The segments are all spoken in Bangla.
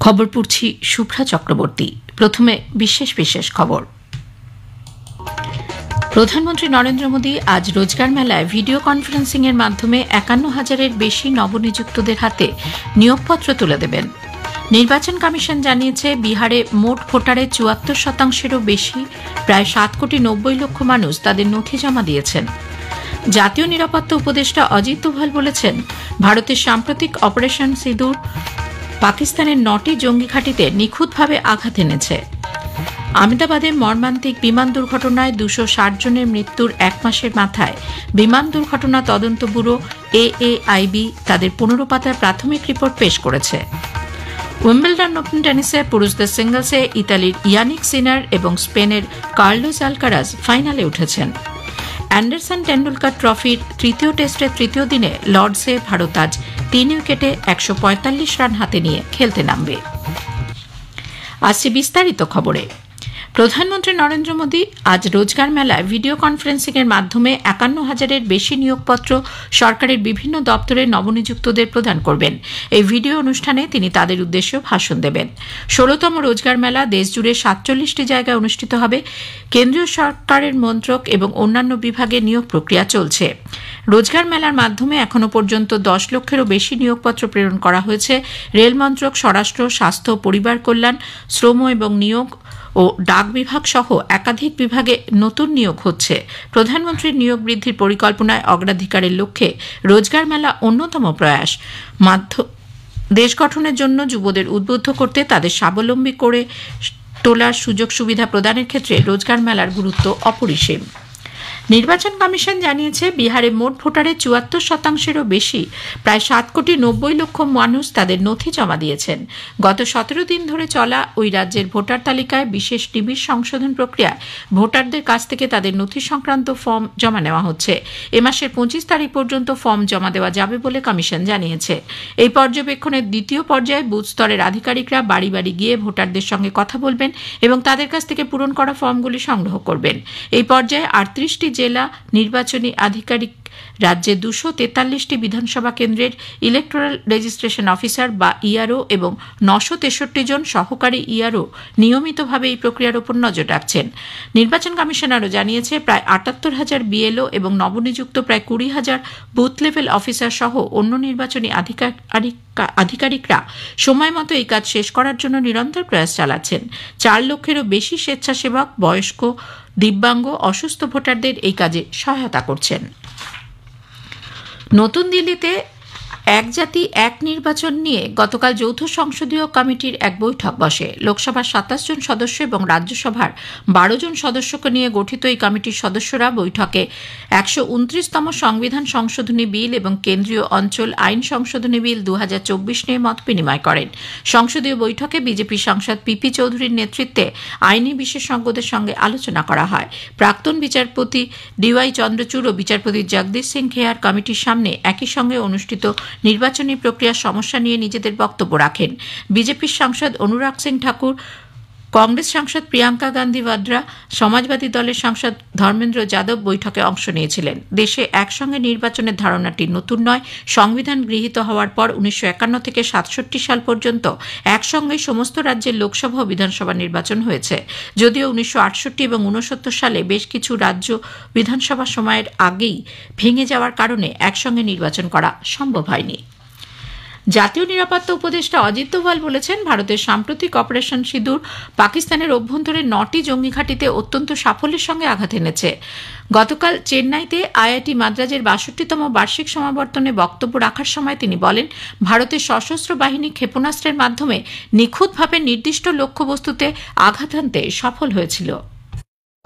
খবর পড়ছি শুভ্রা চক্রবর্তী। প্রথমে বিশেষ বিশেষ খবর। প্রধানমন্ত্রী নরেন্দ্র মোদী আজ রোজগার মেলায় ভিডিও কনফারেন্সিং এর মাধ্যমে ৫১,০০০-এর বেশি নবনিযুক্তদের হাতে নিয়োগপত্র তুলে দেবেন। নির্বাচন কমিশন জানিয়েছে, বিহারে মোট ভোটারের ৭৪%-এরও বেশি, প্রায় ৭,৯০,০০,০০০ মানুষ তাদের নথি জমা দিয়েছেন। জাতীয় নিরাপত্তা উপদেষ্টা অজিত দোভাল বলেছেন, ভারতের সাম্প্রতিক অপারেশন সিঁদুর পাকিস্তানের ৯টি জঙ্গি ঘাঁটিতে নিখুঁতভাবে আঘাত এনেছে। আহমেদাবাদে মর্মান্তিক বিমান দুর্ঘটনায় ২৬০ জনের মৃত্যুর এক মাসের মাথায় বিমান দুর্ঘটনা তদন্ত ব্যুরো AAIB তাদের ১৫ পাতার প্রাথমিক রিপোর্ট পেশ করেছে। উইম্বলডন ওপেন টেনিসে পুরুষদের সিঙ্গলসে ইতালির ইয়ানিক সিনার এবং স্পেনের কার্লোস আলকারাজ ফাইনালে উঠেছেন। অ্যান্ডারসন টেন্ডুলকার ট্রফির তৃতীয় টেস্টের তৃতীয় দিনে লর্ডসে ভারত আজ ৩ উইকেটে ১৪৫ রান হাতে নিয়ে খেলতে নামবে। আসছে বিস্তারিত খবরে। প্রধানমন্ত্রী নরেন্দ্র মোদী আজ রোজগার মেলায় ভিডিও কনফারেন্সিং এর মাধ্যমে ৫১,০০০-এর বেশি নিয়োগপত্র সরকারের বিভিন্ন দপ্তরে নবনিযুক্তদের প্রদান করবেন। এই ভিডিও অনুষ্ঠানে তিনি তাদের উদ্দেশ্যেও ভাষণ দেবেন। ১৬তম রোজগার মেলা দেশজুড়ে ৪৭টি জায়গায় অনুষ্ঠিত হবে। কেন্দ্রীয় সরকারের মন্ত্রক এবং অন্যান্য বিভাগে নিয়োগ প্রক্রিয়া চলছে। রোজগার মেলার মাধ্যমে এখনও পর্যন্ত ১০ লক্ষেরও বেশি নিয়োগপত্র প্রেরণ করা হয়েছে। রেল মন্ত্রক, স্বরাষ্ট্র, স্বাস্থ্য, পরিবার কল্যাণ, শ্রম এবং নিয়োগ ও ডাক বিভাগ সহ একাধিক বিভাগে নতুন নিয়োগ হচ্ছে। প্রধানমন্ত্রীর নিয়োগ বৃদ্ধির পরিকল্পনায় অগ্রাধিকারের লক্ষ্যে রোজগার মেলা অন্যতম প্রয়াস। দেশ গঠনের জন্য যুবদের উদ্বুদ্ধ করতে তাদের স্বাবলম্বী করে তোলার সুযোগ সুবিধা প্রদানের ক্ষেত্রে রোজগার মেলার গুরুত্ব অপরিসীম। নির্বাচন কমিশন জানিয়েছে, বিহারে মোট ভোটারের ৭৪%-এরও বেশি, প্রায় ৭,৯০,০০,০০০ মানুষ তাদের নথি জমা দিয়েছেন। গত ১৭ দিন ধরে চলা ওই রাজ্যের ভোটার তালিকায় বিশেষ নিবিড় সংশোধন প্রক্রিয়া ভোটারদের কাছ থেকে তাদের নথি সংক্রান্ত ফর্ম জমা নেওয়া হচ্ছে। এ মাসের ২৫ তারিখ পর্যন্ত ফর্ম জমা দেওয়া যাবে বলে কমিশন জানিয়েছে। এই পর্যবেক্ষণের দ্বিতীয় পর্যায়ে বুথ স্তরের আধিকারিকরা বাড়ি বাড়ি গিয়ে ভোটারদের সঙ্গে কথা বলবেন এবং তাদের কাছ থেকে পূরণ করা ফর্মগুলি সংগ্রহ করবেন। এই পর্যায়ে ৩৮টি জেলা নির্বাচনী আধিকারিক, রাজ্যে ২৪৩টি বিধানসভা কেন্দ্রের ইলেকটোরাল রেজিস্ট্রেশন অফিসার বা ইআরও এবং ৯৬৩ জন সহকারী ইআরও নিয়মিতভাবে এই প্রক্রিয়ার উপর নজর রাখছেন। নির্বাচন কমিশন আরও জানিয়েছে, প্রায় ৭৮,০০০ বিএলও এবং নবনিযুক্ত প্রায় ২০,০০০ বুথ লেভেল অফিসার সহ অন্য নির্বাচনী আধিকারিকরা সময় মতো এই কাজ শেষ করার জন্য নিরন্তর প্রয়াস চালাচ্ছেন। ৪ লক্ষেরও বেশি স্বেচ্ছাসেবক বয়স্ক, দিব্যাঙ্গ, অসুস্থ ভোটারদের এই কাজে সহায়তা করছেন। নতুন দিল্লিতে এক জাতি এক নির্বাচন নিয়ে গতকাল যৌথ সংসদীয় কমিটির এক বৈঠক বসে। লোকসভার ২৭ জন সদস্য এবং রাজ্যসভার ১২ জন সদস্যকে নিয়ে গঠিত এই কমিটির সদস্যরা বৈঠকে ১২৯তম সংবিধান সংশোধনী বিল এবং কেন্দ্রীয় অঞ্চল আইন সংশোধনী বিল ২০২৪ নিয়ে মত বিনিময় করেন। সংসদীয় বৈঠকে বিজেপি সাংসদ পিপি চৌধুরীর নেতৃত্বে আইনি বিশেষজ্ঞদের সঙ্গে আলোচনা করা হয়। প্রাক্তন বিচারপতি ডিওয়াই চন্দ্রচূড় ও বিচারপতি জগদীশ সিং খেয়ার কমিটির সামনে একই সঙ্গে অনুষ্ঠিত নির্বাচনী প্রক্রিয়ার সমস্যা নিয়ে নিজেদের বক্তব্য রাখেন। বিজেপির সাংসদ অনুরাগ সিং ঠাকুর, কংগ্রেস সাংসদ প্রিয়াঙ্কা গান্ধী ভাদ্রা, সমাজবাদী দলের সাংসদ ধর্মেন্দ্র যাদব বৈঠকে অংশ নিয়েছিলেন। দেশে একসঙ্গে নির্বাচনের ধারণাটি নতুন নয়। সংবিধান গৃহীত হওয়ার পর ১৯৫১ থেকে ৬৭ সাল পর্যন্ত একসঙ্গে সমস্ত রাজ্যের লোকসভা ও বিধানসভা নির্বাচন হয়েছে। যদিও ১৯৬৮ এবং ৬৯ সালে বেশ কিছু রাজ্য বিধানসভা সময়ের আগেই ভেঙে যাওয়ার কারণে একসঙ্গে নির্বাচন করা সম্ভব হয়নি। জাতীয় নিরাপত্তা উপদেষ্টা অজিত দোভাল বলেছেন, ভারতের সাম্প্রতিক অপারেশন সিঁদুর পাকিস্তানের অভ্যন্তরে ৯টি জঙ্গি ঘাঁটিতে অত্যন্ত সাফল্যের সঙ্গে আঘাত এনেছে। গতকাল চেন্নাইতে আইআইটি মাদ্রাজের ৬২তম বার্ষিক সমাবর্তনে বক্তব্য রাখার সময় তিনি বলেন, ভারতের সশস্ত্র বাহিনী ক্ষেপণাস্ত্রের মাধ্যমে নিখুঁতভাবে নির্দিষ্ট লক্ষ্যবস্তুতে আঘাত আনতে সফল হয়েছিল।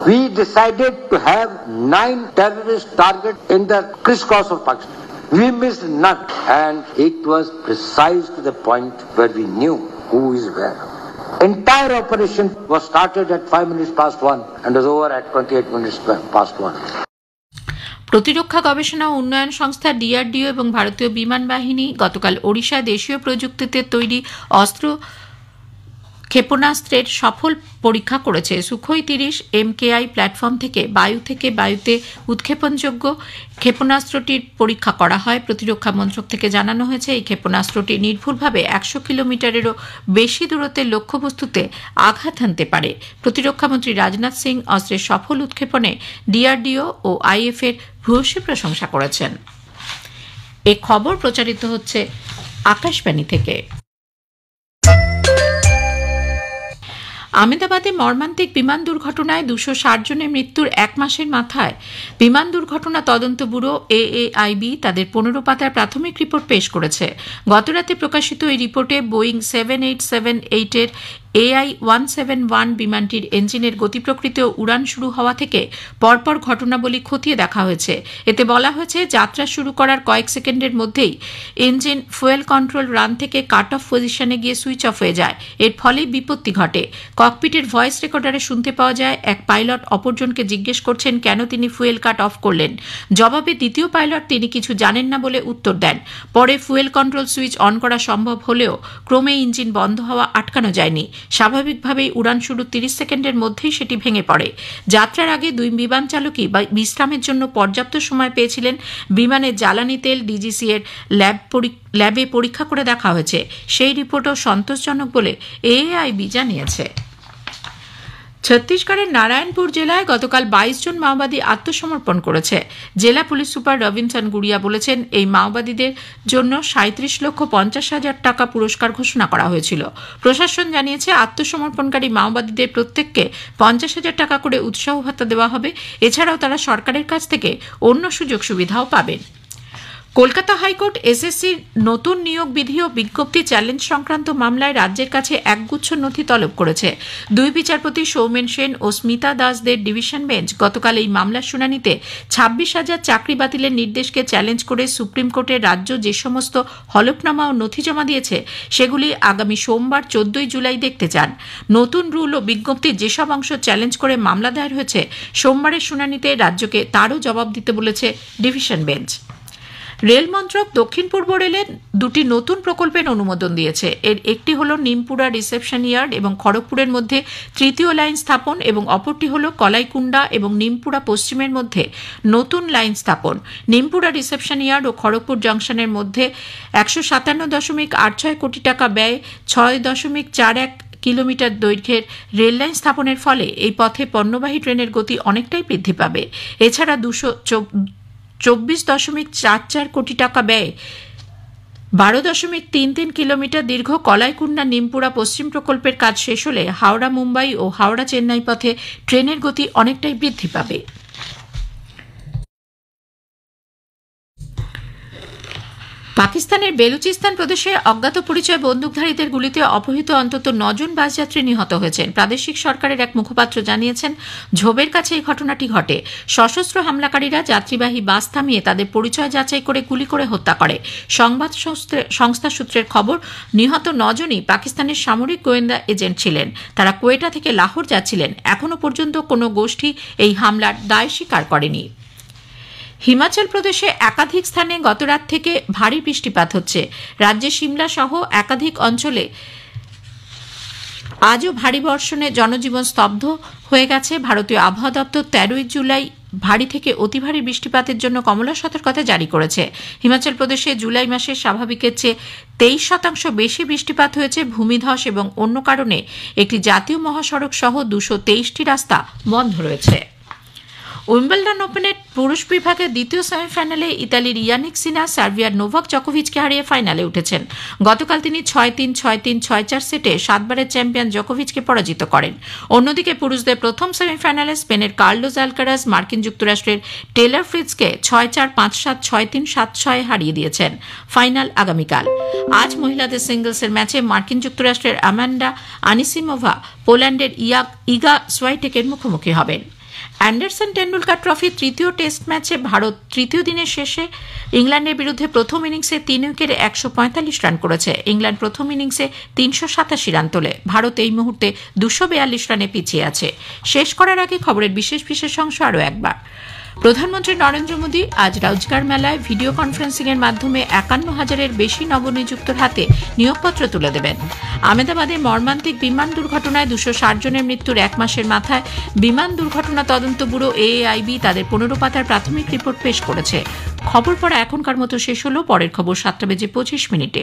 We decided to have 9 terrorist targets in the crisscross of Pakistan. We missed none, and it was precise to the point where we knew who is where. Entire operation was started at 5 minutes past 1 and was over at 28 minutes past 1. প্রতিরক্ষা গবেষণা ও উন্নয়ন সংস্থা ডিআরডিও এবং ভারতীয় বিমান বাহিনী গতকাল ওড়িশায় দেশীয় প্রযুক্তিতে তৈরি অস্ত্র ক্ষেপণাস্ত্রের সফল পরীক্ষা করেছে। সুখোই 30 MKI প্ল্যাটফর্ম থেকে বায়ুতে উৎক্ষেপণযোগ্য ক্ষেপণাস্ত্রটির পরীক্ষা করা হয়। প্রতিরক্ষা মন্ত্রক থেকে জানানো হয়েছে এই ক্ষেপণাস্ত্রটি নির্ভুলভাবে 100 কিলোমিটারেরও বেশি দূরত্বের লক্ষ্যবস্তুতে আঘাত হানতে পারে। প্রতিরক্ষামন্ত্রী রাজনাথ সিং অস্ত্রের সফল উৎক্ষেপণে DRDO ও IF এর ভূয়সী প্রশংসা করেছেন। এ খবর প্রচারিত হচ্ছে আকাশবাণী থেকে। আহমেদাবাদে মর্মান্তিক বিমান দুর্ঘটনায় 260 জনের মৃত্যুর এক মাসের মাথায় বিমান দুর্ঘটনা তদন্ত ব্যুরো AAIB তাদের 15 পাতার প্রাথমিক রিপোর্ট পেশ করেছে। গতরাতে প্রকাশিত এই রিপোর্টে বোয়িং 7878 এর AI-171 বিমানটির ইঞ্জিনের গতি প্রকৃতিও উড়ান শুরু হওয়া থেকে পরপর ঘটনাবলী খতিয়ে দেখা হয়েছে। এতে বলা হয়েছে যাত্রা শুরু করার কয়েক সেকেন্ডের মধ্যেই ইঞ্জিন ফুয়েল কন্ট্রোল রান থেকে কাট অফ পজিশনে গিয়ে সুইচ অফ হয়ে যায়। এর ফলে বিপত্তি ঘটে। ককপিটের ভয়েস রেকর্ডারে শুনতে পাওয়া যায় এক পাইলট অপরজনকে জিজ্ঞেস করছেন কেন তিনি ফুয়েল কাট অফ করলেন। জবাবে দ্বিতীয় পাইলট তিনি কিছু জানেন না বলে উত্তর দেন। পরে ফুয়েল কন্ট্রোল সুইচ অন করা সম্ভব হলেও ক্রমে ইঞ্জিন বন্ধ হওয়া আটকানো যায়নি। স্বাভাবিকভাবেই উড়ান শুরুর 30 সেকেন্ডের মধ্যেই সেটি ভেঙে পড়ে। যাত্রার আগে দুই বিমান চালকই বিশ্রামের জন্য পর্যাপ্ত সময় পেয়েছিলেন। বিমানের জ্বালানি তেল DGC এর ল্যাবে পরীক্ষা করে দেখা হয়েছে। সেই রিপোর্টও সন্তোষজনক বলে AAIB জানিয়েছে। ছত্তিশগড়ের নারায়ণপুর জেলায় গতকাল 22 জন মাওবাদী আত্মসমর্পণ করেছে। জেলা পুলিশ সুপার রবিনসন গুড়িয়া বলেছেন এই মাওবাদীদের জন্য 37,50,000 টাকা পুরস্কার ঘোষণা করা হয়েছিল। প্রশাসন জানিয়েছে আত্মসমর্পণকারী মাওবাদীদের প্রত্যেককে 50,000 টাকা করে উৎসাহ ভাতা দেওয়া হবে। এছাড়াও তারা সরকারের কাছ থেকে অন্য সুযোগ সুবিধাও পাবেন। কলকাতা হাইকোর্ট SSCর নতুন নিয়োগ বিধি ও বিজ্ঞপ্তি চ্যালেঞ্জ সংক্রান্ত মামলায় রাজ্যের কাছে একগুচ্ছ নথি তলব করেছে। দুই বিচারপতি সৌমেন সেন ও স্মিতা দাসদের ডিভিশন বেঞ্চ গতকাল এই মামলার শুনানিতে 26,000 চাকরি বাতিলের নির্দেশকে চ্যালেঞ্জ করে সুপ্রিম কোর্টের রাজ্য যে সমস্ত হলফনামা ও নথি জমা দিয়েছে সেগুলি আগামী সোমবার 14 জুলাই দেখতে চান। নতুন রুল ও বিজ্ঞপ্তির যেসব অংশ চ্যালেঞ্জ করে মামলা দায়ের হয়েছে সোমবারের শুনানিতে রাজ্যকে তারও জবাব দিতে বলেছে ডিভিশন বেঞ্চ। রেল মন্ত্রক দক্ষিণ পূর্ব রেলের দুটি নতুন প্রকল্পের অনুমোদন দিয়েছে। এর একটি হল নিমপুরা রিসেপশন ইয়ার্ড এবং খড়গপুরের মধ্যে তৃতীয় লাইন স্থাপন এবং অপরটি হল কলাইকুণ্ডা এবং নিমপুরা পশ্চিমের মধ্যে নতুন লাইন স্থাপন। নিমপুরা রিসেপশন ইয়ার্ড ও খড়গপুর জংশনের মধ্যে 157.86 কোটি টাকা ব্যয় 6.41 কিলোমিটার দৈর্ঘ্যের রেললাইন স্থাপনের ফলে এই পথে পণ্যবাহী ট্রেনের গতি অনেকটাই বৃদ্ধি পাবে। এছাড়া 224.44 কোটি টাকা ব্যয়ে 12.33 কিলোমিটার দীর্ঘ কলাইকুণ্ডা নিমপুরা পশ্চিম প্রকল্পের কাজ শেষ হলে হাওড়া মুম্বাই ও হাওড়া চেন্নাই পথে ট্রেনের গতি অনেকটাই বৃদ্ধি পাবে। পাকিস্তানের বেলুচিস্তান প্রদেশে অজ্ঞাত পরিচয় বন্দুকধারীদের গুলিতে অপহৃত অন্তত 9 জন বাসযাত্রী নিহত হয়েছেন। প্রাদেশিক সরকারের এক মুখপাত্র জানিয়েছেন ঝোবের কাছে এই ঘটনাটি ঘটে। সশস্ত্র হামলাকারীরা যাত্রীবাহী বাস থামিয়ে তাদের পরিচয় যাচাই করে গুলি করে হত্যা করে। সংবাদ সংস্থা সূত্রের খবর নিহত 9 জনই পাকিস্তানের সামরিক গোয়েন্দা এজেন্ট ছিলেন। তারা কোয়েটা থেকে লাহোর যাচ্ছিলেন। এখনও পর্যন্ত কোনো গোষ্ঠী এই হামলার দায় স্বীকার করেনি। হিমাচল প্রদেশে একাধিক স্থানে গতরাত থেকে ভারী বৃষ্টিপাত হচ্ছে। রাজ্যে সিমলা সহ একাধিক অঞ্চলে আজও ভারী বর্ষণে জনজীবন স্তব্ধ হয়ে গেছে। ভারতীয় আবহাওয়া দপ্তর 13 জুলাই ভারী থেকে অতি ভারী বৃষ্টিপাতের জন্য কমলা সতর্কতা জারি করেছে। হিমাচল প্রদেশে জুলাই মাসে স্বাভাবিকের চেয়ে 23% বেশি বৃষ্টিপাত হয়েছে। ভূমিধস এবং অন্য কারণে একটি জাতীয় মহাসড়ক সহ 223টি রাস্তা বন্ধ রয়েছে। উইম্বলডন ওপেনের পুরুষ বিভাগের দ্বিতীয় সেমিফাইনালে ইতালির ইয়ানিক সিনা সার্বিয়ার নোভাক জকোভিচকে হারিয়ে ফাইনালে উঠেছেন। গতকাল তিনি 6-3, 6-3, 6-4 সেটে 7বারের চ্যাম্পিয়ন জকোভিচকে পরাজিত করেন। অন্যদিকে পুরুষদের প্রথম সেমিফাইনালে স্পেনের কার্লোস আলকারাজ মার্কিন যুক্তরাষ্ট্রের টেলর ফ্রিটজকে 6-4, 5-7, 6-3, 7-6 হারিয়ে দিয়েছেন। ফাইনাল আগামীকাল। আজ মহিলাদের সিঙ্গলসের ম্যাচে মার্কিন যুক্তরাষ্ট্রের অ্যামান্ডা আনিসিমোভা পোল্যান্ডের ইগা সোয়াইটেকের মুখোমুখি হবেন। অ্যান্ডারসন টেন্ডুলকার ট্রফি তৃতীয় টেস্ট ম্যাচে ভারত তৃতীয় দিনের শেষে ইংল্যান্ডের বিরুদ্ধে প্রথম ইনিংসে 3 উইকেটে 145 রান করেছে। ইংল্যান্ড প্রথম ইনিংসে 387 রান তোলে। ভারত এই মুহূর্তে 242 রানে পিছিয়ে আছে। শেষ করার আগে খবরের বিশেষ অংশ আরও একবার। প্রধানমন্ত্রী নরেন্দ্র মোদী আজ রোজগার মেলায় ভিডিও কনফারেন্সিং এর মাধ্যমে ৫১,০০০-এর বেশি নবনিযুক্তর হাতে নিয়োগপত্র তুলে দেবেন। আহমেদাবাদে মর্মান্তিক বিমান দুর্ঘটনায় ২৬০ জনের মৃত্যুর এক মাসের মাথায় বিমান দুর্ঘটনা তদন্ত ব্যুরো AAIB তাদের ১৫ পাতার প্রাথমিক রিপোর্ট পেশ করেছে। খবর পড়া এখনকার মতো শেষ হলো। পরের খবর ৭টা বেজে ২৫ মিনিটে।